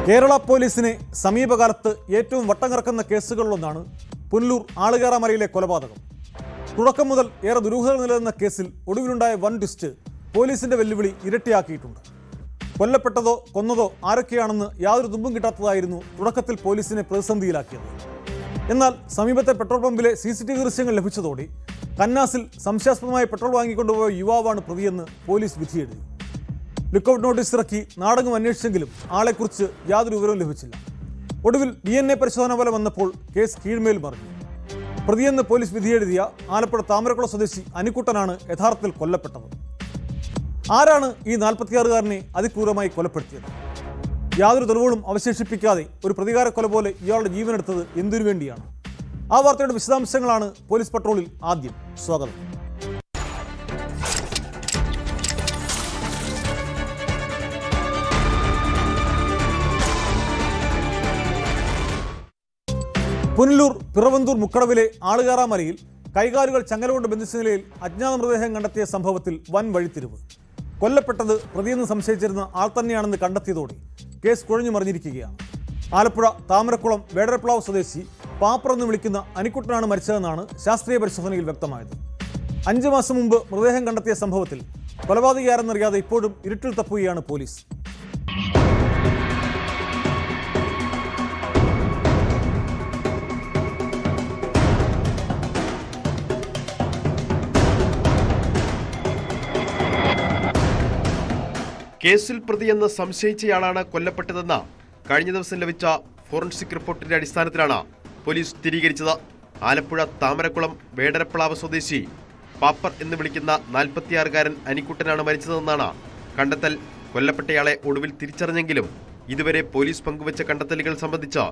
കേരള പോലീസിനെ സമീപകാലത്ത് ഏറ്റവും വട്ടം കറക്കുന്ന കേസുകളിലൊന്നാണ് പുനലൂർ ആളുകേറാമലയിലെ കൊലപാതകം. തുടക്കം മുതൽ ഏറെ ദുരൂഹതകൾ നിലനിന്ന കേസിൽ ഒടുവിലുണ്ടായ വൻ ട്വിസ്റ്റ് പോലീസിന്റെ വെല്ലുവിളി ഇരട്ടിയാക്കിയിട്ടുണ്ട്. കൊല്ലപ്പെട്ടതോ കൊന്നതോ ആരൊക്കെയാണെന്ന് യാതൊരു തുമ്പും കിട്ടാത്തതായിരുന്നു തുടക്കത്തിൽ പോലീസിനെ പ്രതിസന്ധിയിലാക്കിയത്. എന്നാൽ സമീപത്തെ പെട്രോൾ പമ്പിലെ CCTV ദൃശ്യങ്ങൾ ലഭിച്ചതോടെ കന്നാസിൽ സംശയാസ്പദമായ പെട്രോൾ വാങ്ങിക്കൊണ്ടുപോയ യുവാവാണ് പ്രതിയെന്ന് പോലീസ് വിധിയെഴുതി. ലുക്കൌട്ട് നോട്ടീസ് ഇറക്കി നാടകം അന്വേഷിച്ചെങ്കിലും ആളെക്കുറിച്ച് യാതൊരു വിവരവും ലഭിച്ചില്ല. ഒടുവിൽ DNA പരിശോധന ഫലം വന്നപ്പോൾ കേസ് കീഴ്മേൽ മറിഞ്ഞു. പ്രതിയെന്ന് പോലീസ് വിധിയെഴുതിയ ആലപ്പുഴ താമരക്കുളം സ്വദേശി അനിക്കുട്ടനാണ് യഥാർത്ഥത്തിൽ കൊല്ലപ്പെട്ടത്. ആരാണ് ഈ 46-കാരനെ അതിക്രൂരമായി കൊലപ്പെടുത്തിയത്? യാതൊരു തെളിവുകളും അവശേഷിപ്പിക്കാതെ ഒരു പ്രതികാര കൊല പോലെ ഇയാളുടെ ജീവനെടുത്തത് എന്തിനു വേണ്ടിയാണ്? ആ വാർത്തയുടെ വിശദാംശങ്ങളാണ് പോലീസ് പട്രോളിൽ. ആദ്യം സ്വാഗതം. പുനലൂർ പിറവന്തൂർ മുക്കടവിലെ ആളുകേറാമലയിൽ കൈകാലുകൾ ചങ്ങല കൊണ്ട് ബന്ധിച്ച നിലയിൽ അജ്ഞാത മൃതദേഹം കണ്ടെത്തിയ സംഭവത്തിൽ വൻ വഴിത്തിരിവ്. കൊല്ലപ്പെട്ടത് പ്രതിയെന്ന് സംശയിച്ചിരുന്ന ആൾ തന്നെയാണെന്ന് കണ്ടെത്തിയതോടെ കേസ് കുഴഞ്ഞു മറിഞ്ഞിരിക്കുകയാണ്. ആലപ്പുഴ താമരക്കുളം വേടരപ്ലാവ് സ്വദേശി പാപ്പർ എന്ന് വിളിക്കുന്ന അനിക്കുട്ടനാണ് മരിച്ചതെന്നാണ് ശാസ്ത്രീയ പരിശോധനയിൽ വ്യക്തമായത്. 5 മാസം മുമ്പ് മൃതദേഹം കണ്ടെത്തിയ സംഭവത്തിൽ കൊലപാതകയാരെന്നറിയാതെ ഇപ്പോഴും ഇരുട്ടിൽ തപ്പുകയാണ് പോലീസ്. കേസിൽ പ്രതിയെന്ന് സംശയിച്ചയാളാണ് കൊല്ലപ്പെട്ടതെന്ന് കഴിഞ്ഞ ദിവസം ലഭിച്ച ഫോറൻസിക് റിപ്പോർട്ടിന്റെ അടിസ്ഥാനത്തിലാണ് പോലീസ് സ്ഥിരീകരിച്ചത്. ആലപ്പുഴ താമരക്കുളം വേടരപ്ലാവ് സ്വദേശി പാപ്പർ എന്ന് വിളിക്കുന്ന 46-കാരൻ അനിക്കുട്ടനാണ് മരിച്ചതെന്നാണ് കണ്ടെത്തൽ. കൊല്ലപ്പെട്ടയാളെ ഒടുവിൽ തിരിച്ചറിഞ്ഞെങ്കിലും ഇതുവരെ പോലീസ് പങ്കുവച്ച കണ്ടെത്തലുകൾ സംബന്ധിച്ച്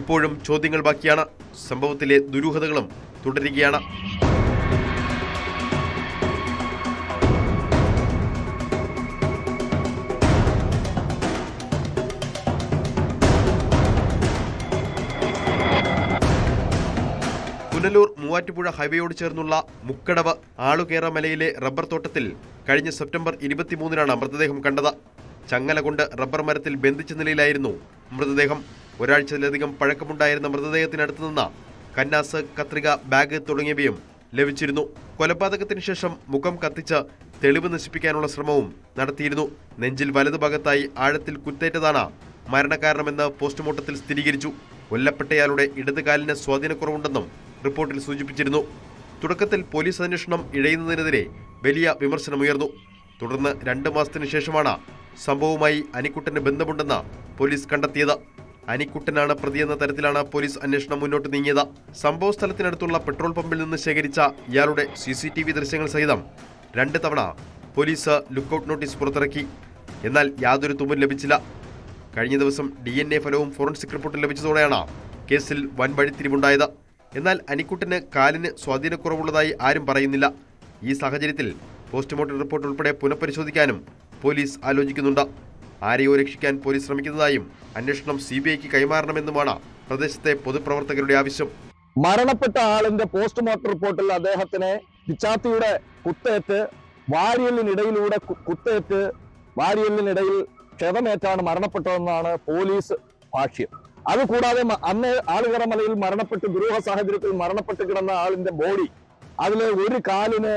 ഇപ്പോഴും ചോദ്യങ്ങൾ ബാക്കിയാണ്. സംഭവത്തിലെ ദുരൂഹതകളും തുടരുകയാണ്. പുനലൂർ മൂവാറ്റുപുഴ ഹൈവേയോട് ചേർന്നുള്ള മുക്കടവ് ആളുകേറാമലയിലെ റബ്ബർ തോട്ടത്തിൽ കഴിഞ്ഞ സെപ്റ്റംബർ 23-നാണ് മൃതദേഹം കണ്ടത്. ചങ്ങല കൊണ്ട് റബ്ബർ മരത്തിൽ ബന്ധിച്ച നിലയിലായിരുന്നു മൃതദേഹം. ഒരാഴ്ചയിലധികം പഴക്കമുണ്ടായിരുന്ന മൃതദേഹത്തിനടുത്ത് നിന്ന് കന്നാസ്, കത്രിക, ബാഗ് തുടങ്ങിയവയും ലഭിച്ചിരുന്നു. കൊലപാതകത്തിന് ശേഷം മുഖം കത്തിച്ച് തെളിവ് നശിപ്പിക്കാനുള്ള ശ്രമവും നടത്തിയിരുന്നു. നെഞ്ചിൽ വലതുഭാഗത്തായി ആഴത്തിൽ കുത്തേറ്റതാണ് മരണകാരണമെന്ന് പോസ്റ്റ്മോർട്ടത്തിൽ സ്ഥിരീകരിച്ചു. കൊല്ലപ്പെട്ടയാളുടെ ഇടതുകാലിന് സ്വാധീനക്കുറവുണ്ടെന്നും റിപ്പോർട്ടിൽ സൂചിപ്പിച്ചിരുന്നു. തുടക്കത്തിൽ പോലീസ് അന്വേഷണം ഇഴയുന്നതിനെതിരെ വലിയ വിമർശനമുയർന്നു. തുടർന്ന് 2 മാസത്തിനു ശേഷമാണ് സംഭവവുമായി അനിക്കുട്ടന് ബന്ധമുണ്ടെന്ന് പോലീസ് കണ്ടെത്തിയത്. അനിക്കുട്ടനാണ് പ്രതിയെന്ന തരത്തിലാണ് പോലീസ് അന്വേഷണം മുന്നോട്ട് നീങ്ങിയത്. സംഭവ സ്ഥലത്തിനടുത്തുള്ള പെട്രോൾ പമ്പിൽ നിന്ന് ശേഖരിച്ച ഇയാളുടെ CCTV ദൃശ്യങ്ങൾ സഹിതം 2 തവണ പോലീസ് ലുക്കൌട്ട് നോട്ടീസ് പുറത്തിറക്കി. എന്നാൽ യാതൊരു തുമ്പും ലഭിച്ചില്ല. കഴിഞ്ഞ ദിവസം DNA ഫലവും ഫോറൻസിക് റിപ്പോർട്ടും ലഭിച്ചതോടെയാണ് കേസിൽ വൻ വഴിത്തിരിവുണ്ടായത്. എന്നാൽ അനിക്കുട്ടന് കാലിന് സ്വാധീനക്കുറവുള്ളതായി ആരും പറയുന്നില്ല. ഈ സാഹചര്യത്തിൽ പോസ്റ്റ്മോർട്ടം റിപ്പോർട്ട് ഉൾപ്പെടെ പുനഃപരിശോധിക്കാനും പോലീസ് ആലോചിക്കുന്നുണ്ട്. ആരെയോ രക്ഷിക്കാൻ പോലീസ് ശ്രമിക്കുന്നതായും അന്വേഷണം CBIക്ക് കൈമാറണമെന്നുമാണ് പ്രദേശത്തെ പൊതുപ്രവർത്തകരുടെ ആവശ്യം. മരണപ്പെട്ട ആളിന്റെ പോസ്റ്റ്മോർട്ടം റിപ്പോർട്ടിൽ അദ്ദേഹത്തിന് പിച്ചാത്തിയുടെ കുത്തേറ്റ് വാരിയലിനിടയിലൂടെ കുത്തേറ്റ് വാരിയലിനിടയിൽ ക്ഷതമേറ്റാണ് മരണപ്പെട്ടതെന്നാണ് പോലീസ് ഭാഷ്യം. അതുകൂടാതെ അന്ന് ആളുകേറാമലയിൽ മരണപ്പെട്ട് ദുരൂഹ സാഹചര്യത്തിൽ മരണപ്പെട്ട് കിടന്ന ആളിന്റെ ബോഡി, അതിലെ ഒരു കാലിന്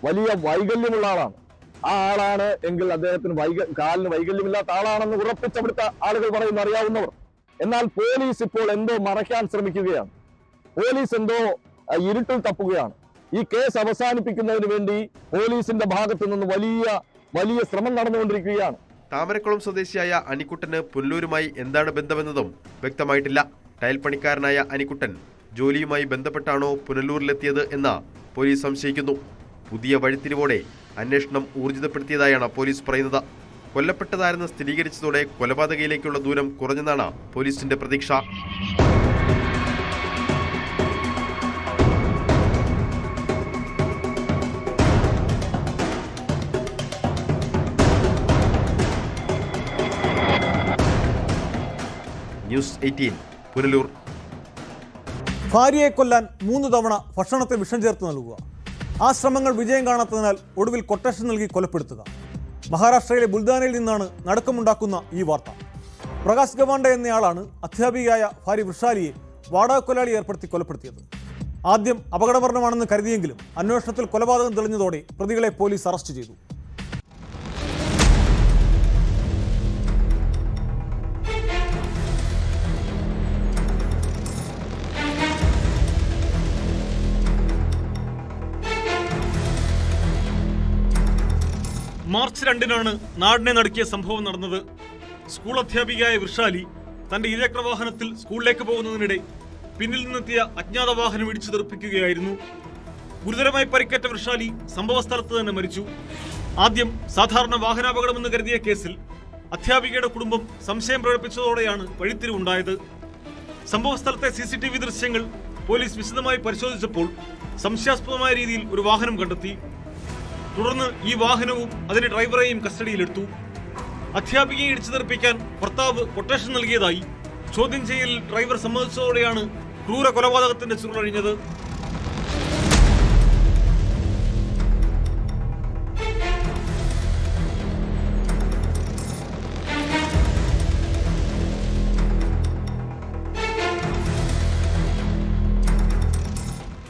വലിയ വൈകല്യമുള്ള ആളാണ്. ആ ആളാണ് എങ്കിൽ അദ്ദേഹത്തിന് കാലിന് വൈകല്യമില്ലാത്ത ആളാണെന്ന് ഉറപ്പിച്ചെടുത്ത ആളുകൾ പറയുന്നു, അറിയാവുന്നവർ. എന്നാൽ പോലീസ് ഇപ്പോൾ എന്തോ മറയ്ക്കാൻ ശ്രമിക്കുകയാണ്. പോലീസ് എന്തോ ഇരുട്ടിൽ തപ്പുകയാണ്. ഈ കേസ് അവസാനിപ്പിക്കുന്നതിന് വേണ്ടി പോലീസിന്റെ ഭാഗത്തു നിന്ന് വലിയ ശ്രമം നടന്നുകൊണ്ടിരിക്കുകയാണ്. താമരക്കുളം സ്വദേശിയായ അനിക്കുട്ടന് പുനലൂരുമായി എന്താണ് ബന്ധമെന്നതും വ്യക്തമായിട്ടില്ല. ടൈൽ പണിക്കാരനായ അനിക്കുട്ടൻ ജോലിയുമായി ബന്ധപ്പെട്ടാണോ പുനലൂരിലെത്തിയത് എന്ന് പോലീസ് സംശയിക്കുന്നു. പുതിയ വഴിത്തിരിവോടെ അന്വേഷണം ഊർജിതപ്പെടുത്തിയതായാണ് പോലീസ് പറയുന്നത്. കൊല്ലപ്പെട്ടതാരെന്ന് സ്ഥിരീകരിച്ചതോടെ കൊലപാതകയിലേക്കുള്ള ദൂരം കുറഞ്ഞെന്നാണ് പോലീസിന്റെ പ്രതീക്ഷ. ന്യൂസ് 18 പുനലൂർ. ഭാര്യയെ കൊല്ലാൻ 3 തവണ ഭക്ഷണത്തിൽ വിഷം ചേർത്ത് നൽകുക, ആ ശ്രമങ്ങൾ വിജയം കാണാത്തതിനാൽ ഒടുവിൽ കൊട്ടേഷൻ നൽകി കൊലപ്പെടുത്തുക. മഹാരാഷ്ട്രയിലെ ബുൽദാനയിൽ നിന്നാണ് നടുക്കമുണ്ടാക്കുന്ന ഈ വാർത്ത. പ്രകാശ് ഗവാണ്ടെ എന്നയാളാണ് അധ്യാപികയായ ഭാര്യ വൃഷാലിയെ വാടക കൊലയാളി ഏർപ്പെടുത്തി കൊലപ്പെടുത്തിയത്. ആദ്യം അപകടമരണമാണെന്ന് കരുതിയെങ്കിലും അന്വേഷണത്തിൽ കൊലപാതകം തെളിഞ്ഞതോടെ പ്രതികളെ പോലീസ് അറസ്റ്റ് ചെയ്തു. മാർച്ച് 2-നാണ് നാടിനെ നടുക്കിയ സംഭവം നടന്നത്. സ്കൂൾ അധ്യാപികയായ വൃഷാലി തന്റെ ഇരുചക്രവാഹനത്തിൽ സ്കൂളിലേക്ക് പോകുന്നതിനിടെ പിന്നിൽ നിന്നെത്തിയ അജ്ഞാത വാഹനം ഇടിച്ചു തെറിപ്പിക്കുകയായിരുന്നു. ഗുരുതരമായി പരിക്കേറ്റ വൃഷാലി സംഭവ സ്ഥലത്ത് തന്നെ മരിച്ചു. ആദ്യം സാധാരണ വാഹനാപകടമെന്ന് കരുതിയ കേസിൽ അധ്യാപികയുടെ കുടുംബം സംശയം പ്രകടിപ്പിച്ചതോടെയാണ് വഴിത്തിരിവുണ്ടായത്. സംഭവ സ്ഥലത്തെ CCTV ദൃശ്യങ്ങൾ പോലീസ് വിശദമായി പരിശോധിച്ചപ്പോൾ സംശയാസ്പദമായ രീതിയിൽ ഒരു വാഹനം കണ്ടെത്തി. തുടർന്ന് ഈ വാഹനവും അതിന്റെ ഡ്രൈവറെയും കസ്റ്റഡിയിലെടുത്തു. അധ്യാപികയെ ഇടിച്ചു തെറിപ്പിക്കാൻ ഭർത്താവ് കൊട്ടേഷൻ നൽകിയതായി ചോദ്യം ചെയ്യലിൽ ഡ്രൈവർ സമ്മതിച്ചതോടെയാണ് ക്രൂര കൊലപാതകത്തിന്റെ ചുരുളഴിഞ്ഞത്.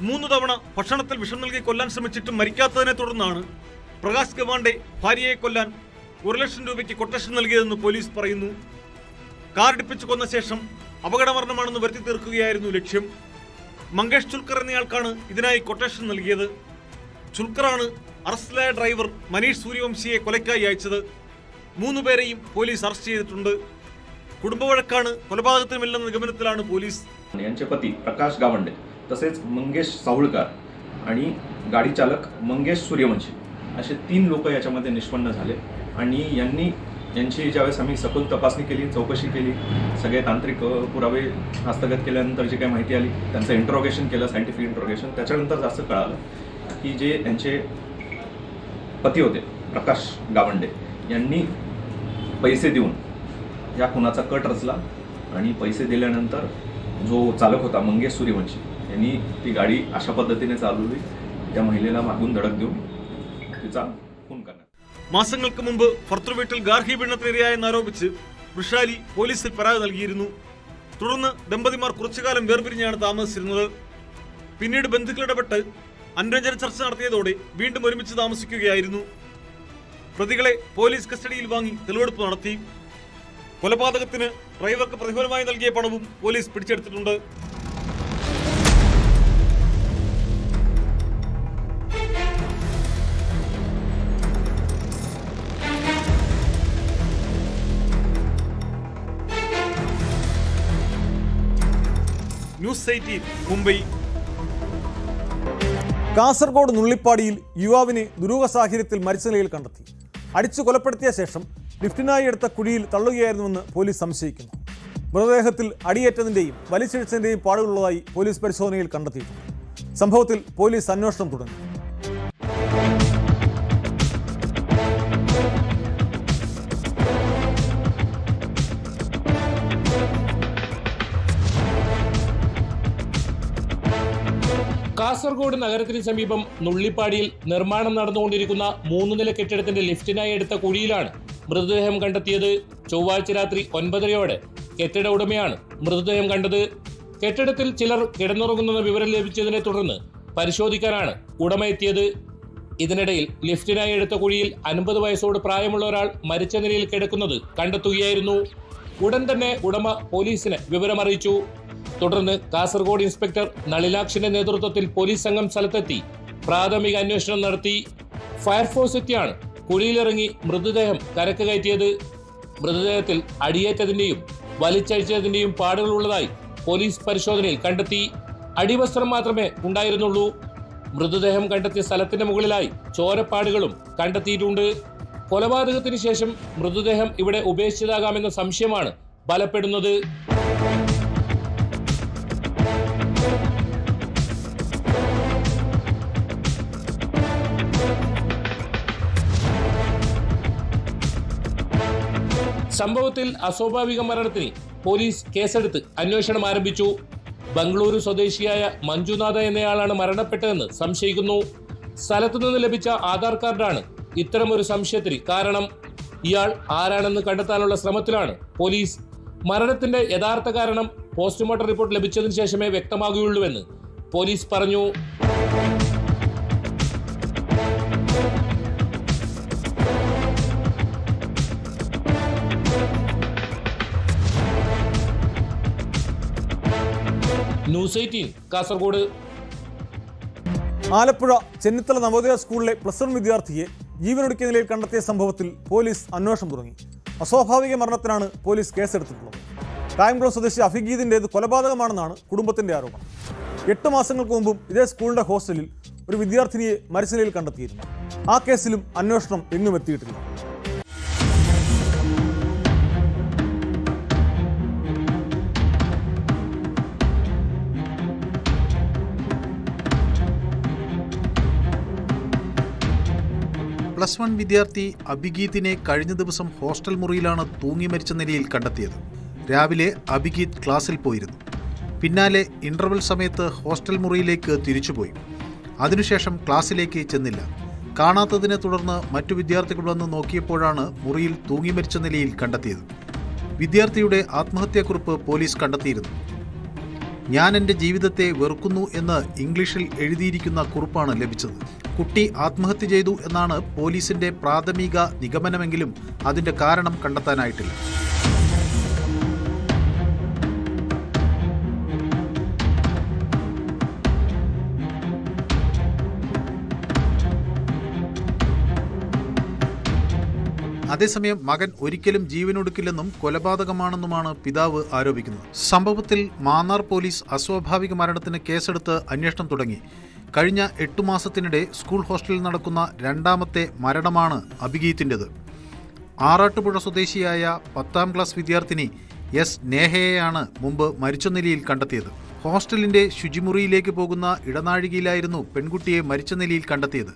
മൂന്ന് തവണ ഭക്ഷണത്തിൽ വിഷം നൽകി കൊല്ലാൻ ശ്രമിച്ചിട്ടും മരിക്കാത്തതിനെ തുടർന്നാണ് പ്രകാശ് ഗവാണ്ടെ ഭാര്യയെ കൊല്ലാൻ 1 ലക്ഷം രൂപയ്ക്ക് കൊട്ടേഷൻ നൽകിയതെന്ന് പോലീസ് പറയുന്നു. കാറിടിപ്പിച്ച് കൊന്ന ശേഷം അപകടമരണമാണെന്ന് വരുത്തി തീർക്കുകയായിരുന്നു ലക്ഷ്യം. മങ്കേഷ് ചുൽക്കർ എന്നയാൾക്കാണ് ഇതിനായി കൊട്ടേഷൻ നൽകിയത്. ചുൽക്കറാണ് അറസ്റ്റിലായ ഡ്രൈവർ മനീഷ് സൂര്യവംശിയെ കൊലയ്ക്കായി അയച്ചത്. 3 പേരെയും പോലീസ് അറസ്റ്റ് ചെയ്തിട്ടുണ്ട്. കുടുംബവഴക്കാണ് കൊലപാതകത്തിനുമില്ലെന്ന നിഗമനത്തിലാണ് പോലീസ്. यांचे पती प्रकाश गावंडे तसेच मंगेश सावळकर आणि गाडी चालक मंगेश सूर्यवंशी असे 3 लोक याच्यामध्ये निष्पन्न झाले आणि यांची ज्यावेळेस आम्ही सखोल तपासणी केली, चौकशी केली, सगळे तांत्रिक पुरावे हस्तगत केल्यानंतर जी काही माहिती आली, त्यांचं इंट्रोगेशन केलं, सायंटिफिक इंट्रोगेशन, त्याच्यानंतर असं कळालं की जे यांचे पती होते प्रकाश गावंडे यांनी पैसे देऊन या खुनाचा कट रचला आणि पैसे दिल्यानंतर जो चालक होता मंगेश सूर्यवंशी यांनी ती गाडी अशा पद्धतीने चालवली, त्या महिलेला मागून धडक देऊन तिचा खून करण्यात. മാസങ്ങൾക്ക് മുമ്പ് ഭർത്തൃ വീട്ടിൽ ഗാർഹിക പീഡനത്തിനിരയായെന്നാരോപിച്ച് വൃഷാലി പോലീസിൽ പരാതി നൽകിയിരുന്നു. തുടർന്ന് ദമ്പതിമാർ കുറച്ചുകാലം വേർപിരിഞ്ഞാണ് താമസിച്ചിരുന്നത്. പിന്നീട് ബന്ധുക്കൾ ഇടപെട്ട് അനുരഞ്ജന ചർച്ച നടത്തിയതോടെ വീണ്ടും ഒരുമിച്ച് താമസിക്കുകയായിരുന്നു. പ്രതികളെ പോലീസ് കസ്റ്റഡിയിൽ വാങ്ങി തെളിവെടുപ്പ് നടത്തി. കൊലപാതകത്തിന് ഡ്രൈവർക്ക് പ്രതിഫലമായി നൽകിയ പണവും പോലീസ് പിടിച്ചെടുത്തിട്ടുണ്ട്. ന്യൂസ് 18 മുംബൈ. കാസർഗോഡ് നുള്ളിപ്പാടിയിൽ യുവാവിനെ ദുരൂഹ സാഹചര്യത്തിൽ മരിച്ച നിലയിൽ കണ്ടെത്തി. അടിച്ചു കൊലപ്പെടുത്തിയ ശേഷം ലിഫ്റ്റിനായി എടുത്ത കുഴിയിൽ തള്ളുകയായിരുന്നുവെന്ന് പോലീസ് സംശയിക്കുന്നു. മൃതദേഹത്തിൽ അടിയേറ്റതിന്റെയും വലിച്ചിഴച്ചതിന്റെയും പാടുകളുള്ളതായി പോലീസ് പരിശോധനയിൽ കണ്ടെത്തിയിട്ടുണ്ട്. സംഭവത്തിൽ പോലീസ് അന്വേഷണം തുടങ്ങി. കാസർഗോഡ് നഗരത്തിന് സമീപം നുള്ളിപ്പാടിയിൽ നിർമ്മാണം നടന്നുകൊണ്ടിരിക്കുന്ന 3 നില കെട്ടിടത്തിന്റെ ലിഫ്റ്റിനായി എടുത്ത കുഴിയിലാണ് മൃതദേഹം കണ്ടെത്തിയത്. ചൊവ്വാഴ്ച രാത്രി 9:30-ഓടെ കെട്ടിട ഉടമയാണ് മൃതദേഹം കണ്ടത്. കെട്ടിടത്തിൽ ചിലർ കിടന്നുറങ്ങുന്ന വിവരം ലഭിച്ചതിനെ തുടർന്ന് പരിശോധിക്കാനാണ് ഉടമ എത്തിയത്. ഇതിനിടയിൽ ലിഫ്റ്റിനായി എടുത്ത കുഴിയിൽ 50 വയസ്സോട് പ്രായമുള്ള ഒരാൾ മരിച്ച നിലയിൽ കിടക്കുന്നത് കണ്ടെത്തുകയായിരുന്നു. ഉടൻ തന്നെ ഉടമ പോലീസിനെ വിവരമറിയിച്ചു. തുടർന്ന് കാസർഗോഡ് ഇൻസ്പെക്ടർ നളിനാക്ഷിന്റെ നേതൃത്വത്തിൽ പോലീസ് സംഘം സ്ഥലത്തെത്തി പ്രാഥമിക അന്വേഷണം നടത്തി. ഫയർഫോഴ്സ് എത്തിയാണ് കുഴിയിലിറങ്ങി മൃതദേഹം കരക്ക് കയറ്റിയത്. മൃതദേഹത്തിൽ അടിയേറ്റതിന്റെയും വലിച്ചഴിച്ചതിന്റെയും പാടുകളുള്ളതായി പോലീസ് പരിശോധനയിൽ കണ്ടെത്തി. അടിവസ്ത്രം മാത്രമേ ഉണ്ടായിരുന്നുള്ളൂ. മൃതദേഹം കണ്ടെത്തിയ സ്ഥലത്തിന്റെ മുകളിലായി ചോരപ്പാടുകളും കണ്ടെത്തിയിട്ടുണ്ട്. കൊലപാതകത്തിന് ശേഷം മൃതദേഹം ഇവിടെ ഉപേക്ഷിച്ചതാകാമെന്ന സംശയമാണ് ബലപ്പെടുന്നത്. സംഭവത്തിൽ അസ്വാഭാവിക മരണത്തിന് പോലീസ് കേസെടുത്ത് അന്വേഷണം ആരംഭിച്ചു. ബംഗളൂരു സ്വദേശിയായ മഞ്ജുനാഥ എന്നയാളാണ് മരണപ്പെട്ടതെന്ന് സംശയിക്കുന്നു. സ്ഥലത്തു നിന്ന് ലഭിച്ച ആധാർ കാർഡാണ് ഇത്തരമൊരു സംശയത്തിന് കാരണം. ഇയാൾ ആരാണെന്ന് കണ്ടെത്താനുള്ള ശ്രമത്തിലാണ് പോലീസ്. മരണത്തിന്റെ യഥാർത്ഥ കാരണം പോസ്റ്റ്മോർട്ടം റിപ്പോർട്ട് ലഭിച്ചതിന് ശേഷമേ വ്യക്തമാകുകയുള്ളൂവെന്ന് പോലീസ് പറഞ്ഞു. ന്യൂസ് 18 കാസർഗോഡ്. ആലപ്പുഴ ചെന്നിത്തല നവോദയ സ്കൂളിലെ +1 വിദ്യാർത്ഥിയെ ജീവനൊടുക്കിയ നിലയിൽ കണ്ടെത്തിയ സംഭവത്തിൽ പോലീസ് അന്വേഷണം തുടങ്ങി. അസ്വാഭാവിക മരണത്തിനാണ് പോലീസ് കേസെടുത്തിട്ടുള്ളത്. കായംകുളം സ്വദേശി അഫിഗീദിൻ്റേത് കൊലപാതകമാണെന്നാണ് കുടുംബത്തിന്റെ ആരോപണം. 8 മാസങ്ങൾക്ക് മുമ്പും ഇതേ സ്കൂളിന്റെ ഹോസ്റ്റലിൽ ഒരു വിദ്യാർത്ഥിനിയെ മരിച്ച നിലയിൽ കണ്ടെത്തിയിരുന്നു. ആ കേസിലും അന്വേഷണം എങ്ങും എത്തിയിട്ടില്ല. +1 വിദ്യാർത്ഥി അഭിഗീതിനെ കഴിഞ്ഞ ദിവസം ഹോസ്റ്റൽ മുറിയിലാണ് തൂങ്ങി മരിച്ച നിലയിൽ കണ്ടെത്തിയത്. രാവിലെ അഭിഗീത് ക്ലാസ്സിൽ പോയിരുന്നു. പിന്നാലെ ഇന്റർവെൽ സമയത്ത് ഹോസ്റ്റൽ മുറിയിലേക്ക് തിരിച്ചുപോയി. അതിനുശേഷം ക്ലാസ്സിലേക്ക് ചെന്നില്ല. കാണാത്തതിനെ തുടർന്ന് മറ്റു വിദ്യാർത്ഥികൾ വന്ന് നോക്കിയപ്പോഴാണ് മുറിയിൽ തൂങ്ങി മരിച്ച നിലയിൽ കണ്ടെത്തിയത്. വിദ്യാർത്ഥിയുടെ ആത്മഹത്യാക്കുറിപ്പ് പോലീസ് കണ്ടെത്തിയിരുന്നു. ഞാൻ എൻ്റെ ജീവിതത്തെ വെറുക്കുന്നു എന്ന് ഇംഗ്ലീഷിൽ എഴുതിയിരിക്കുന്ന കുറിപ്പാണ് ലഭിച്ചത്. കുട്ടി ആത്മഹത്യ ചെയ്തു എന്നാണ് പോലീസിന്റെ പ്രാഥമിക നിഗമനമെങ്കിലും അതിന്റെ കാരണം കണ്ടെത്താനായിട്ടില്ല. അതേസമയം മകൻ ഒരിക്കലും ജീവനൊടുക്കില്ലെന്നും കൊലപാതകമാണെന്നുമാണ് പിതാവ് ആരോപിക്കുന്നത്. സംഭവത്തിൽ മാന്നാർ പോലീസ് അസ്വാഭാവിക മരണത്തിന് കേസെടുത്ത് അന്വേഷണം തുടങ്ങി. കഴിഞ്ഞ 8 മാസത്തിനിടെ സ്കൂൾ ഹോസ്റ്റലിൽ നടക്കുന്ന 2ാമത്തെ മരണമാണ് അഭിഗീത്തിൻ്റെത്. ആറാട്ടുപുഴ സ്വദേശിയായ 10ാം ക്ലാസ് വിദ്യാർത്ഥിനി എസ് നേഹയെയാണ് മുമ്പ് മരിച്ച നിലയിൽ കണ്ടെത്തിയത്. ഹോസ്റ്റലിന്റെ ശുചിമുറിയിലേക്ക് പോകുന്ന ഇടനാഴികയിലായിരുന്നു പെൺകുട്ടിയെ മരിച്ച നിലയിൽ കണ്ടെത്തിയത്.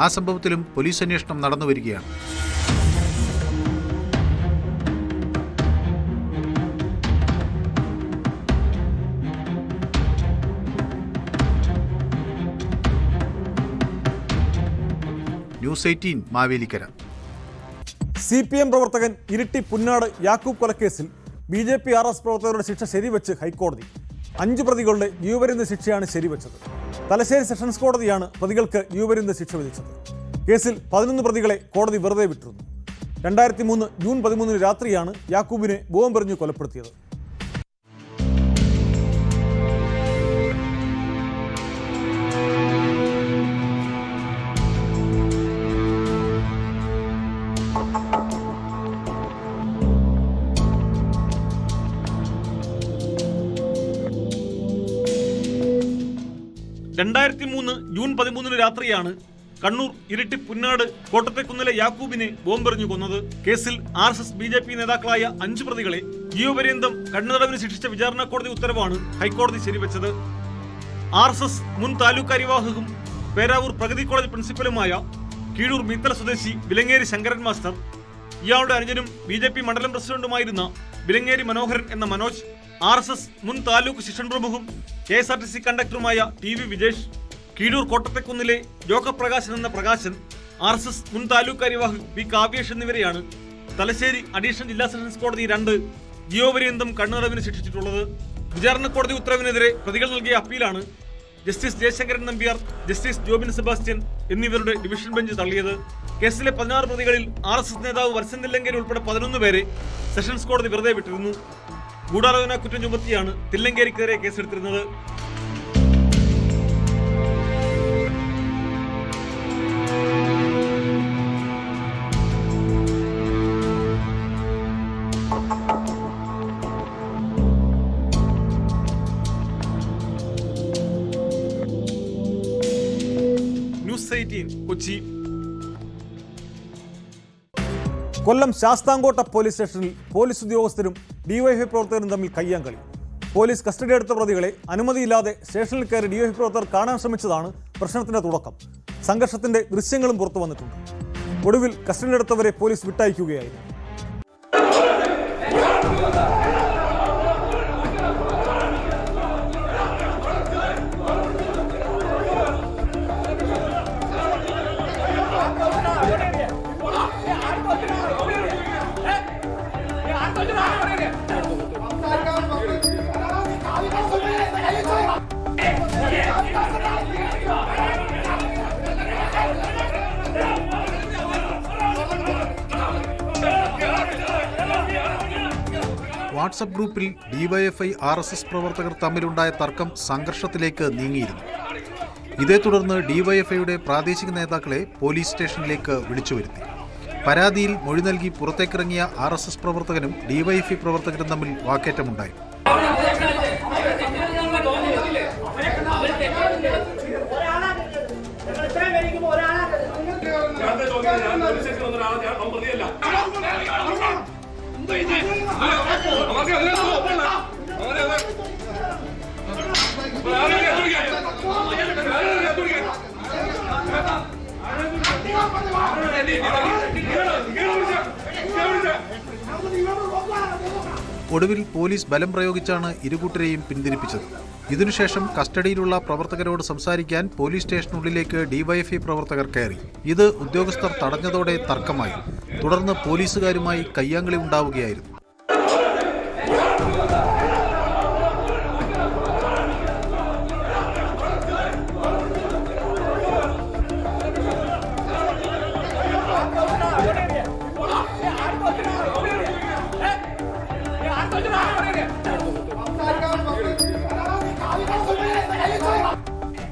ആ സംഭവത്തിലും പോലീസ് അന്വേഷണം നടന്നുവരികയാണ്. ന്യൂസ് 18 മാവേലിക്കര. CPM പ്രവർത്തകൻ ഇരിട്ടി പുന്നാട് യാക്കൂബ് കൊലക്കേസിൽ BJP RS പ്രവർത്തകരുടെ ശിക്ഷ ശരിവെച്ച് ഹൈക്കോടതി. 5 പ്രതികളുടെ ജീവപര്യന്ത ശിക്ഷയാണ് ശരിവെച്ചത്. തലശ്ശേരി സെഷൻസ് കോടതിയാണ് പ്രതികൾക്ക് ജീവപര്യന്ത ശിക്ഷ വിധിച്ചത്. കേസിൽ 11 പ്രതികളെ കോടതി വെറുതെ വിട്ടിരുന്നു. 2003 ജൂൺ 13 രാത്രിയാണ് യാക്കൂബിനെ ബോംബെറിഞ്ഞ് കൊലപ്പെടുത്തിയത്. ജൂൺ 13 രാത്രിയാണ് കണ്ണൂർ ഇരിട്ടി പുന്നാട് കോട്ടത്തെക്കുന്നിലെ യാക്കൂബിനെ ബോംബെറിഞ്ഞു കൊന്നത്. കേസിൽ RSS BJP നേതാക്കളായ 5 പ്രതികളെ ജീവപര്യന്തം കണ്ണുതടവിന് ശിക്ഷിച്ച വിചാരണ കോടതി ഉത്തരവാണ് ഹൈക്കോടതി ശരിവെച്ചത്. RSS മുൻ താലൂക്ക് കാര്യവാഹകും പേരാവൂർ പ്രഗതി കോളേജ് പ്രിൻസിപ്പലുമായ കീഴൂർ മീത്തല സ്വദേശി വിലങ്ങേരി ശങ്കരൻ മാസ്റ്റർ, ഇയാളുടെ അനുജനും BJP മണ്ഡലം പ്രസിഡന്റുമായിരുന്ന വിലങ്ങേരി മനോഹരൻ എന്ന മനോജ്, RSS മുൻ താലൂക്ക് ശിക്ഷൺ പ്രമുഖും KSRTC കണ്ടക്ടറുമായ TV വിജേഷ്, കീഴൂർ കോട്ടത്തെക്കുന്നിലെ ജോക്കബ് പ്രകാശൻ എന്ന പ്രകാശൻ, RSS മുൻ താലൂക്ക് കാര്യവാഹക് പി കാവ്യേഷ് എന്നിവരെയാണ് തലശ്ശേരി അഡീഷണൽ ജില്ലാ സെഷൻസ് കോടതി 2 ജീവപര്യന്തം കണ്ണുതടവിന് ശിക്ഷിച്ചിട്ടുള്ളത്. വിചാരണ കോടതി ഉത്തരവിനെതിരെ പ്രതികൾ നൽകിയ അപ്പീലാണ് ജസ്റ്റിസ് ജയശങ്കരൻ നമ്പ്യാർ, ജസ്റ്റിസ് ജോബിൻ സെബാസ്റ്റ്യൻ എന്നിവരുടെ ഡിവിഷൻ ബെഞ്ച് തള്ളിയത്. കേസിലെ 16 പ്രതികളിൽ RSS നേതാവ് വത്സൻ തില്ലങ്കേരി ഉൾപ്പെടെ 11 പേരെ സെഷൻസ് കോടതി വെറുതെ വിട്ടിരുന്നു. ഗൂഢാലോചന കുറ്റം ചുമത്തിയാണ് തില്ലങ്കേരിക്കെതിരെ കേസെടുത്തിരുന്നത്. ന്യൂസ് 18 കൊച്ചി. കൊല്ലം ശാസ്താംകോട്ട പോലീസ് സ്റ്റേഷനിൽ പോലീസ് ഉദ്യോഗസ്ഥരും DYFI പ്രവർത്തകരും തമ്മിൽ കയ്യാങ്കളി. പോലീസ് കസ്റ്റഡിയെടുത്ത പ്രതികളെ അനുമതിയില്ലാതെ സ്റ്റേഷനിൽ കയറി DYFI പ്രവർത്തകർ കാണാൻ ശ്രമിച്ചതാണ് പ്രശ്നത്തിന്റെ തുടക്കം. സംഘർഷത്തിന്റെ ദൃശ്യങ്ങളും പുറത്തു വന്നിട്ടുണ്ട്. ഒടുവിൽ കസ്റ്റഡിയെടുത്തവരെ പോലീസ് വിട്ടയക്കുകയായിരുന്നു. വാട്സപ്പ് ഗ്രൂപ്പിൽ ഡിവൈഎഫ്ഐ RSS പ്രവർത്തകർ തമ്മിലുണ്ടായ തർക്കം സംഘർഷത്തിലേക്ക് നീങ്ങിയിരുന്നു. ഇതേ തുടർന്ന് ഡിവൈഎഫ്ഐയുടെ പ്രാദേശിക നേതാക്കളെ പോലീസ് സ്റ്റേഷനിലേക്ക് വിളിച്ചുവരുത്തി. പരാതിയിൽ മൊഴി നൽകി പുറത്തേക്കിറങ്ങിയ RSS പ്രവർത്തകനും ഡിവൈഎഫ്ഐ പ്രവർത്തകരും തമ്മിൽ വാക്കേറ്റമുണ്ടായി. ഒടുവിൽ പോലീസ് ബലം പ്രയോഗിച്ചാണ് ഇരുകൂട്ടരെയും പിന്തിരിപ്പിച്ചത്. ഇതിനുശേഷം കസ്റ്റഡിയിലുള്ള പ്രവർത്തകരോട് സംസാരിക്കാൻ പോലീസ് സ്റ്റേഷനുള്ളിലേക്ക് ഡിവൈഎഫ്ഐ പ്രവർത്തകർ കയറി. ഇത് ഉദ്യോഗസ്ഥർ തടഞ്ഞതോടെ തർക്കമായി. തുടർന്ന് പോലീസുകാരുമായി കയ്യാങ്കളി ഉണ്ടാവുകയായിരുന്നു.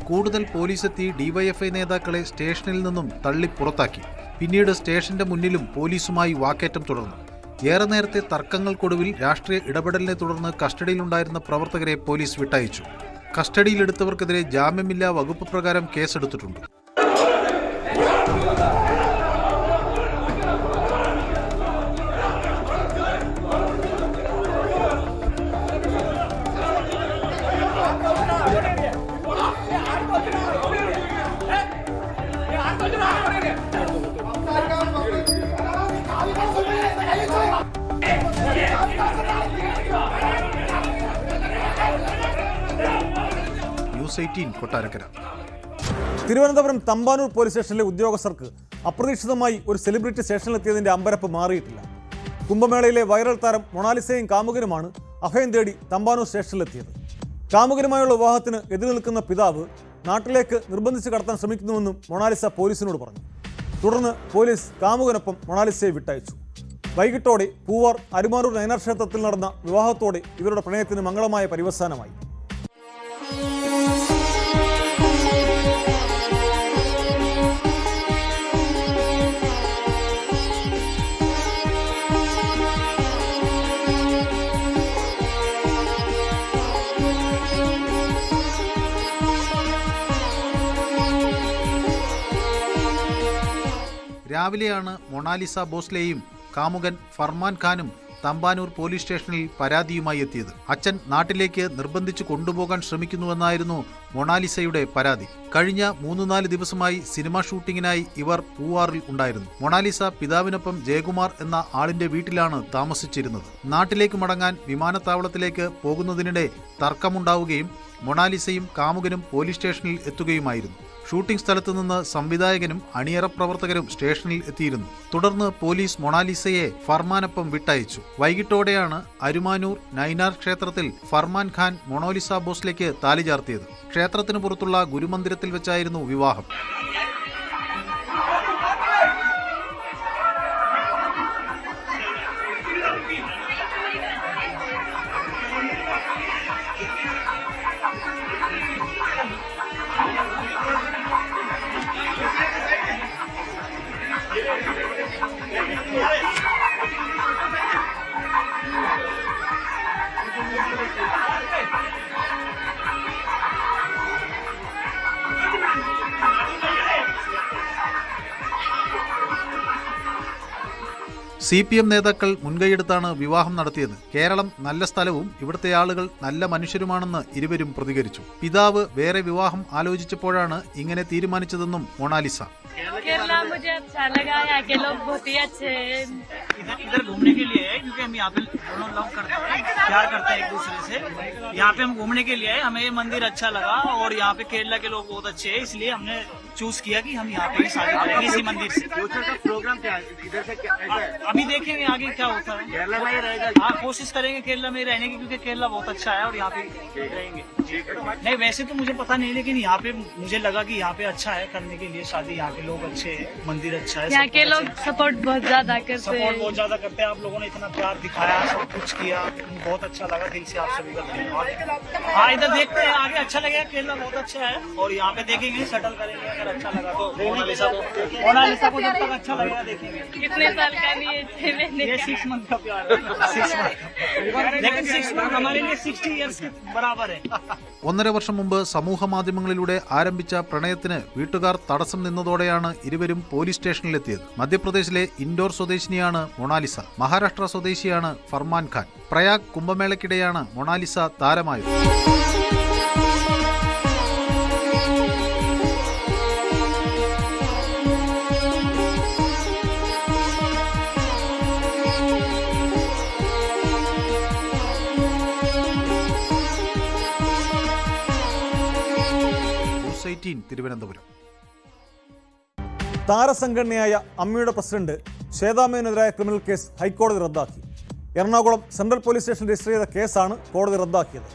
കൂടുതൽ പോലീസെത്തി ഡിവൈഎഫ്ഐ നേതാക്കളെ സ്റ്റേഷനിൽ നിന്നും തള്ളി പുറത്താക്കി. പിന്നീട് സ്റ്റേഷന്റെ മുന്നിലും പോലീസുമായി വാക്കേറ്റം തുടർന്നു. ഏറെ നേരത്തെ തർക്കങ്ങൾക്കൊടുവിൽ രാഷ്ട്രീയ ഇടപെടലിനെ തുടർന്ന് കസ്റ്റഡിയിലുണ്ടായിരുന്ന പ്രവർത്തകരെ പോലീസ് വിട്ടയച്ചു. കസ്റ്റഡിയിലെടുത്തവർക്കെതിരെ ജാമ്യമില്ലാ വകുപ്പ് പ്രകാരം കേസെടുത്തിട്ടുണ്ട്. ന്യൂസ് 18 കൊട്ടാരക്കര. തിരുവനന്തപുരം തമ്പാനൂർ പോലീസ് സ്റ്റേഷനിലെ ഉദ്യോഗസ്ഥർക്ക് അപ്രതീക്ഷിതമായി ഒരു സെലിബ്രിറ്റി സ്റ്റേഷനിലെത്തിയതിന്റെ അമ്പരപ്പ് മാറിയിട്ടില്ല. കുംഭമേളയിലെ വൈറൽ താരം മൊണാലിസയും കാമുകനുമാണ് അഭയം തേടി തമ്പാനൂർ സ്റ്റേഷനിലെത്തിയത്. കാമുകനുമായുള്ള വിവാഹത്തിന് എതിര് നിൽക്കുന്ന പിതാവ് നാട്ടിലേക്ക് നിർബന്ധിച്ച് കടത്താൻ ശ്രമിക്കുന്നുവെന്നും മൊണാലിസ പോലീസിനോട് പറഞ്ഞു. തുടർന്ന് പോലീസ് കാമുകനൊപ്പം മൊണാലിസയെ വിട്ടയച്ചു. വൈകിട്ടോടെ പൂവാർ അരുമാനൂർ നയനാർ ക്ഷേത്രത്തിൽ നടന്ന വിവാഹത്തോടെ ഇവരുടെ പ്രണയത്തിന് മംഗളമായ പര്യവസാനമായി. രാവിലെയാണ് മൊണാലിസ ഭോസ്ലെയും കാമുകൻ ഫർമാൻ ഖാനും തമ്പാനൂർ പോലീസ് സ്റ്റേഷനിൽ പരാതിയുമായി എത്തിയത്. അച്ഛൻ നാട്ടിലേക്ക് നിർബന്ധിച്ച് കൊണ്ടുപോകാൻ ശ്രമിക്കുന്നുവെന്നായിരുന്നു മൊണാലിസയുടെ പരാതി. കഴിഞ്ഞ 3-4 ദിവസമായി സിനിമാ ഷൂട്ടിങ്ങിനായി ഇവർ പൂവാറിൽ ഉണ്ടായിരുന്നു. മൊണാലിസ പിതാവിനൊപ്പം ജയകുമാർ എന്ന ആളിന്റെ വീട്ടിലാണ് താമസിച്ചിരുന്നത്. നാട്ടിലേക്ക് മടങ്ങാൻ വിമാനത്താവളത്തിലേക്ക് പോകുന്നതിനിടെ തർക്കമുണ്ടാവുകയും മൊണാലിസയും കാമുകനും പോലീസ് സ്റ്റേഷനിൽ എത്തുകയുമായിരുന്നു. ഷൂട്ടിംഗ് സ്ഥലത്ത് നിന്ന് സംവിധായകനും അണിയറ പ്രവർത്തകരും സ്റ്റേഷനിൽ എത്തിയിരുന്നു. തുടർന്ന് പോലീസ് മൊണാലിസയെ ഫർമാനൊപ്പം വിട്ടയച്ചു. വൈകിട്ടോടെയാണ് അരുമാനൂർ നൈനാർ ക്ഷേത്രത്തിൽ ഫർമാൻ ഖാൻ മൊണാലിസ ഭോസ്ലെക്ക് താലി ചാർത്തിയത്. ക്ഷേത്രത്തിന് പുറത്തുള്ള ഗുരുമന്ദിരത്തിൽ വെച്ചായിരുന്നു വിവാഹം. CPM നേതാക്കൾ മുൻകൈയെടുത്താണ് വിവാഹം നടത്തിയത്. കേരളം നല്ല സ്ഥലവും ഇവിടുത്തെ ആളുകൾ നല്ല മനുഷ്യരുമാണെന്ന് ഇരുവരും പ്രതികരിച്ചു. പിതാവ് വേറെ വിവാഹം ആലോചിച്ചപ്പോഴാണ് ഇങ്ങനെ തീരുമാനിച്ചതെന്നും മൊണാലിസ. केरला मुझे अच्छा लगा, यहाँ के लोग बहुत ही अच्छे हैं। इधर घूमने के लिए है क्योंकि हम यहाँ पे दोनों लव करते हैं, प्यार करते हैं एक दूसरे से। यहाँ पे हम घूमने के लिए है, हमें ये मंदिर अच्छा लगा और यहाँ पे केरला के लोग बहुत अच्छे हैं, इसलिए हमने चूज किया कि हम यहाँ पे ही शादी करेंगे इसी मंदिर से। प्रोग्राम क्या है इधर से? अभी अभी देखेंगे आगे क्या होता है। केरला में ही रहेगा। हाँ, कोशिश करेंगे केरला में रहने की, क्योंकि केरला बहुत अच्छा है और यहाँ पे रहेंगे। नहीं, वैसे तो मुझे पता नहीं, लेकिन यहाँ पे मुझे लगा कि यहाँ पे अच्छा है करने के लिए शादी। यहाँ के लोग अच्छे हैं, मंदिर अच्छा है, यहाँ के लोग सपोर्ट बहुत ज्यादा करते हैं। सपोर्ट बहुत ज्यादा करते हैं। आप लोगों ने इतना प्यार दिखाया, सब कुछ किया, बहुत अच्छा लगा। दिल से आप सभी का धन्यवाद। हाँ, इधर देखते हैं आगे अच्छा लगेगा। केरला बहुत अच्छा है और यहाँ पे देखेंगे, सेटल करेंगे। अगर अच्छा लगा तो मोनालिसा को जब तक अच्छा लगेगा देखेंगे। कितने साल का नहीं है, ये 6 मंथ का प्यार है, 6 मंथ। लेकिन 6 मंथ हमारे लिए 60 इयर्स के बराबर है। 1.5 വർഷം മുമ്പ് സമൂഹ മാധ്യമങ്ങളിലൂടെ ആരംഭിച്ച പ്രണയത്തിന് വീട്ടുകാർ തടസ്സം നിന്നതോടെയാണ് ഇരുവരും പോലീസ് സ്റ്റേഷനിലെത്തിയത്. മധ്യപ്രദേശിലെ ഇൻഡോർ സ്വദേശിനിയാണ് മൊണാലിസ. മഹാരാഷ്ട്ര സ്വദേശിയാണ് ഫർമാൻ ഖാൻ. പ്രയാഗ് കുംഭമേളയ്ക്കിടെയാണ് മൊണാലിസ താരമായത്. തിരുവനന്തപുരം. താരസംഘടനയായ അമ്മയുടെ പ്രസിഡന്റ് ശ്വേതാമേനെതിരായ ക്രിമിനൽ കേസ് ഹൈക്കോടതി റദ്ദാക്കി. Ernakulam central police station register ചെയ്ത കേസാണ് കോടതി റദ്ദാക്കിയത്.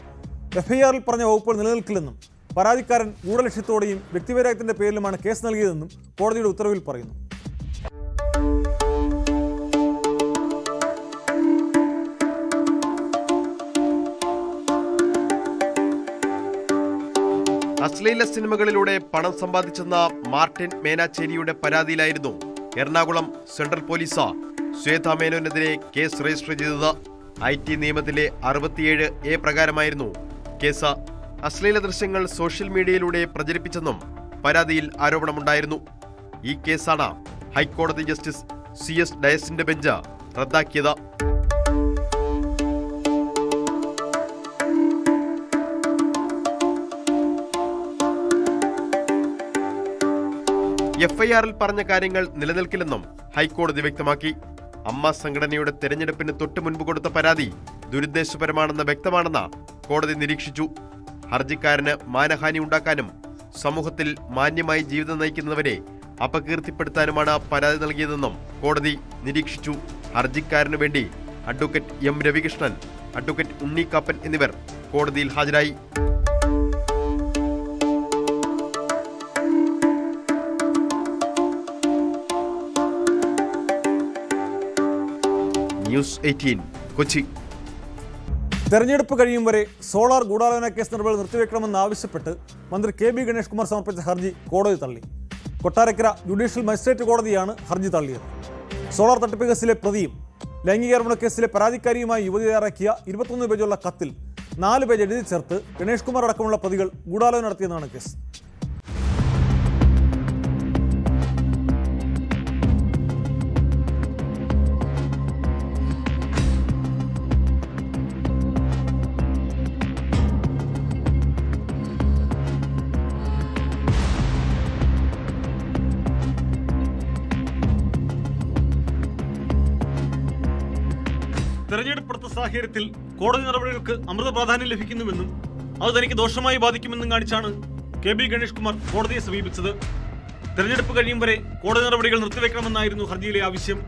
എഫ്ഐആറിൽ പറഞ്ഞ വകുപ്പുകൾ നിലനിൽക്കില്ലെന്നും പരാതിക്കാരൻ ഗൂഢലക്ഷ്യത്തോടെയും വ്യക്തിവൈരാഗ്യത്തിന്റെ പേരിലുമാണ് കേസ് നൽകിയതെന്നും കോടതിയുടെ ഉത്തരവിൽ പറയുന്നു. അശ്ലീല സിനിമകളിലൂടെ പണം സമ്പാദിച്ചെന്ന മാർട്ടിൻ മേനാച്ചേരിയുടെ പരാതിയിലായിരുന്നു എറണാകുളം സെൻട്രൽ പോലീസ് ശ്വേതാ മേനോനെതിരെ കേസ് രജിസ്റ്റർ ചെയ്തത്. IT നിയമത്തിലെ 67A പ്രകാരമായിരുന്നു കേസ്. അശ്ലീല ദൃശ്യങ്ങൾ സോഷ്യൽ മീഡിയയിലൂടെ പ്രചരിപ്പിച്ചെന്നും പരാതിയിൽ ആരോപണമുണ്ടായിരുന്നു. ഈ കേസാണ് ഹൈക്കോടതി ജസ്റ്റിസ് CS ഡയസിന്റെ ബെഞ്ച് റദ്ദാക്കിയത്. എഫ്ഐആറിൽ പറഞ്ഞ കാര്യങ്ങൾ നിലനിൽക്കില്ലെന്നും ഹൈക്കോടതി വ്യക്തമാക്കി. അമ്മ സംഘടനയുടെ തെരഞ്ഞെടുപ്പിന് തൊട്ടു മുൻപ് കൊടുത്ത പരാതി ദുരുദ്ദേശപരമാണെന്ന് വ്യക്തമാണെന്ന് കോടതി നിരീക്ഷിച്ചു. ഹർജിക്കാരന് മാനഹാനി ഉണ്ടാക്കാനും സമൂഹത്തിൽ മാന്യമായി ജീവിതം നയിക്കുന്നവരെ അപകീർത്തിപ്പെടുത്താനുമാണ് പരാതി നൽകിയതെന്നും കോടതി നിരീക്ഷിച്ചു. ഹർജിക്കാരനു വേണ്ടി അഡ്വക്കേറ്റ് M രവികൃഷ്ണൻ, അഡ്വക്കേറ്റ് ഉണ്ണി കാപ്പൻ എന്നിവർ കോടതിയിൽ ഹാജരായി. ന്യൂസ് 18 കൊച്ചി. തെരഞ്ഞെടുപ്പ് കഴിയും വരെ സോളാർ ഗൂഢാലോചന കേസ് നടപടികൾ നിർത്തിവെക്കണമെന്നാവശ്യപ്പെട്ട് മന്ത്രി KB ഗണേഷ് കുമാർ സമർപ്പിച്ച ഹർജി കോടതി തള്ളി. കൊട്ടാരക്കര ജുഡീഷ്യൽ മജിസ്ട്രേറ്റ് കോടതിയാണ് ഹർജി തള്ളിയത്. സോളാർ തട്ടിപ്പ് കേസിലെ പ്രതിയും ലൈംഗികാരോപണ കേസിലെ പരാതിക്കാരിയുമായി യുവതി തയ്യാറാക്കിയ 21 പേജുള്ള കത്തിൽ 4 പേജ് എഴുതി ചേർത്ത് ഗണേഷ് കുമാർ അടക്കമുള്ള പ്രതികൾ ഗൂഢാലോചന നടത്തിയെന്നാണ് കേസ്. തെരഞ്ഞെടുപ്പ് അടുത്ത സാഹചര്യത്തിൽ കോടതി നടപടികൾക്ക് അമൃത പ്രാധാന്യം ലഭിക്കുന്നുവെന്നും അത് തനിക്ക് ദോഷമായി ബാധിക്കുമെന്നും കാണിച്ചാണ് KB ഗണേഷ് കുമാർ കോടതിയെ സമീപിച്ചത്. തെരഞ്ഞെടുപ്പ് കഴിയും വരെ കോടതി നടപടികൾ നിർത്തിവെക്കണമെന്നായിരുന്നു ഹർജിയിലെ ആവശ്യം.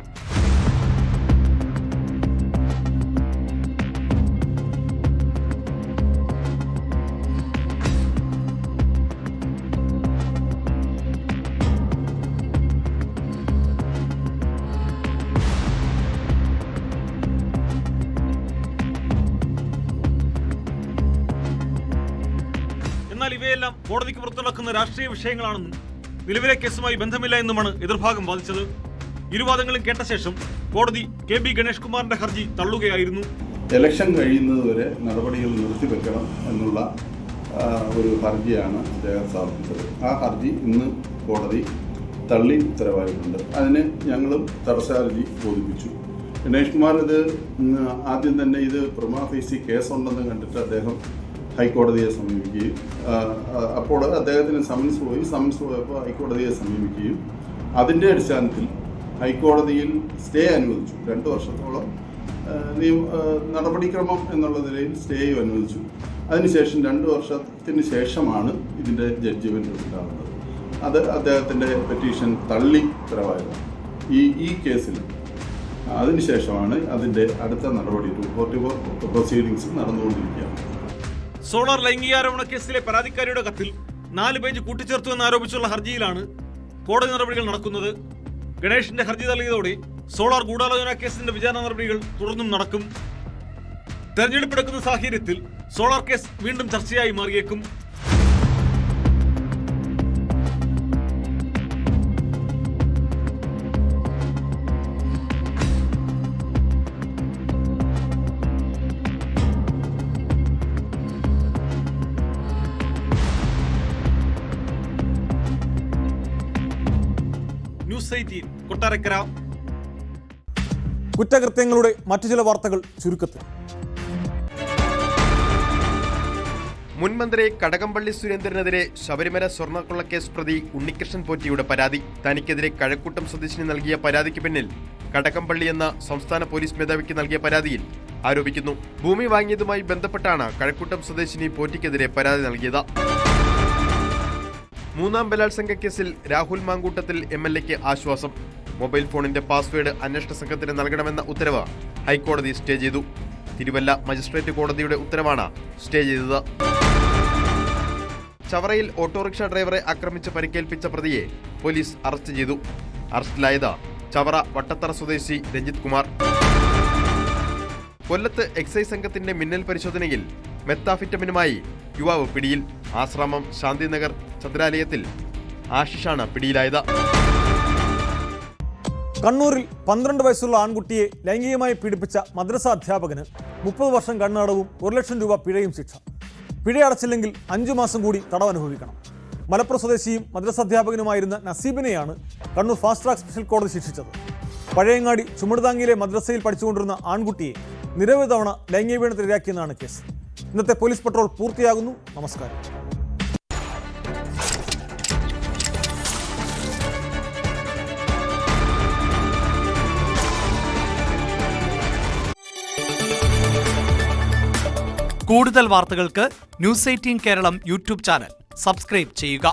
എന്നാൽ ഇവയെല്ലാം കോടതിക്ക് പുറത്തിറക്കുന്ന രാഷ്ട്രീയ വിഷയങ്ങളാണെന്നും നിലവിലെ കേസുമായി ബന്ധമില്ല എന്നുമാണ് എതിർഭാഗം വാദിച്ചത്. ഇരുവാദങ്ങളും കേട്ട ശേഷം കോടതി KB ഗണേഷ് കുമാറിന്റെ ഹർജി തള്ളുകയായിരുന്നു. ഇലക്ഷൻ കഴിയുന്നതുവരെ നടപടികൾ നിർത്തിവെക്കണം എന്നുള്ള ഒരു ഹർജിയാണ് അദ്ദേഹം സമർപ്പിച്ചത്. ആ ഹർജി ഇന്ന് കോടതി തള്ളി ഉത്തരവായിട്ടുണ്ട്. അതിന് ഞങ്ങളും തടസ്സ ഹർജി ബോധിപ്പിച്ചു. ഗണേഷ് കുമാർ ഇത് ആദ്യം തന്നെ ഇത് പ്രമാ ഫേസി കേസുണ്ടെന്ന് കണ്ടിട്ട് അദ്ദേഹം ഹൈക്കോടതിയെ സമീപിക്കുകയും അപ്പോൾ അദ്ദേഹത്തിന് സമൻസ് പോയപ്പോൾ ഹൈക്കോടതിയെ സമീപിക്കുകയും അതിൻ്റെ അടിസ്ഥാനത്തിൽ ഹൈക്കോടതിയിൽ സ്റ്റേ അനുവദിച്ചു. 2 വർഷത്തോളം നടപടിക്രമം എന്നുള്ള നിലയിൽ സ്റ്റേയും അനുവദിച്ചു. അതിനുശേഷം 2 വർഷത്തിന് ശേഷമാണ് ഇതിൻ്റെ ജഡ്ജ്മെൻറ്റ് ഉണ്ടാകുന്നത്. അത് അദ്ദേഹത്തിൻ്റെ പെറ്റീഷൻ തള്ളി ഉത്തരവായതാണ്. ഈ കേസിൽ അതിനുശേഷമാണ് അതിൻ്റെ അടുത്ത നടപടി 244 പ്രൊസീഡിങ്സ് നടന്നുകൊണ്ടിരിക്കുകയാണ്. സോളാർ ലൈംഗികാരോപണ കേസിലെ പരാതിക്കാരിയുടെ കത്തിൽ 4 പേജ് കൂട്ടിച്ചേർത്തുവെന്ന് ആരോപിച്ചുള്ള ഹർജിയിലാണ് കോടതി നടപടികൾ നടക്കുന്നത്. ഗണേഷിന്റെ ഹർജി തള്ളിയതോടെ സോളാർ ഗൂഢാലോചന കേസിന്റെ വിചാരണ നടപടികൾ തുടർന്നും നടക്കും. തെരഞ്ഞെടുപ്പെടുക്കുന്ന സാഹചര്യത്തിൽ സോളാർ കേസ് വീണ്ടും ചർച്ചയായി മാറിയേക്കും. ന്യൂസ് 18 കൊട്ടാരക്കര. കുറ്റകൃത്യങ്ങളുടെ മറ്റു ചില വാർത്തകൾ ചുരുക്കത്തിൽ. മുൻമന്ത്രി കടകംപള്ളി സുരേന്ദ്രനെതിരെ ശബരിമല സ്വർണ്ണക്കൊള്ളക്കേസ് പ്രതി ഉണ്ണികൃഷ്ണൻ പോറ്റിയുടെ പരാതി. തനിക്കെതിരെ കഴക്കൂട്ടം സ്വദേശിനി നൽകിയ പരാതിക്ക് പിന്നിൽ കടകംപള്ളി എന്ന സംസ്ഥാന പോലീസ് മേധാവിക്ക് നൽകിയ പരാതിയിൽ ആരോപിക്കുന്നു. ഭൂമി വാങ്ങിയതുമായി ബന്ധപ്പെട്ടാണ് കഴക്കൂട്ടം സ്വദേശിനി പോറ്റിക്കെതിരെ പരാതി നൽകിയത്. 3-ാം ബലാത്സംഗ കേസിൽ രാഹുൽ മാങ്കൂട്ടത്തിൽ MLAക്ക് ആശ്വാസം. മൊബൈൽ ഫോണിന്റെ പാസ്വേഡ് അന്വേഷണ സംഘത്തിന് നൽകണമെന്ന ഉത്തരവ് ഹൈക്കോടതി സ്റ്റേ ചെയ്തു. തിരുവല്ല മജിസ്ട്രേറ്റ് കോടതിയുടെ ഉത്തരവാണ് സ്റ്റേ ചെയ്തത്. ചവറയിൽ ഓട്ടോറിക്ഷ ഡ്രൈവറെ ആക്രമിച്ച് പരിക്കേൽപ്പിച്ച പ്രതിയെ പോലീസ് അറസ്റ്റ് ചെയ്തു. അറസ്റ്റിലായത് ചവറ വട്ടത്തറ സ്വദേശി രഞ്ജിത് കുമാർ. കൊല്ലത്ത് എക്സൈസ് സംഘത്തിന്റെ മിന്നൽ പരിശോധനയിൽ മെത്താഫിറ്റമിനുമായി യുവാവ് പിടിയിൽ. ആശ്രമം ശാന്തിനഗർ ചന്ദ്രാലയത്തിൽ ആശിഷാണ് പിടിയിലായത്. കണ്ണൂരിൽ 12 വയസ്സുള്ള ആൺകുട്ടിയെ ലൈംഗികമായി പീഡിപ്പിച്ച മദ്രസ അധ്യാപകന് 30 വർഷം കണ്ണടവും 1 ലക്ഷം രൂപ പിഴയും ശിക്ഷ. പിഴയടച്ചില്ലെങ്കിൽ 5 മാസം കൂടി തടവനുഭവിക്കണം. മലപ്പുറം സ്വദേശിയും മദ്രസ അധ്യാപകനുമായിരുന്ന നസീബിനെയാണ് കണ്ണൂർ ഫാസ്റ്റ് ട്രാക്ക് സ്പെഷ്യൽ കോടതി ശിക്ഷിച്ചത്. പഴയങ്ങാടി ചുമടുതാങ്ങിയിലെ മദ്രസയിൽ പഠിച്ചുകൊണ്ടിരുന്ന ആൺകുട്ടിയെ നിരവധി തവണ ലൈംഗിക പീഡനത്തിനിരയാക്കിയെന്നാണ് കേസ്. ഇന്നത്തെ പോലീസ് പട്രോൾ പൂർത്തിയാകുന്നു. നമസ്കാരം. കൂടുതൽ വാർത്തകൾക്ക് news 18 Keralam YouTube channel subscribe ചെയ്യുക.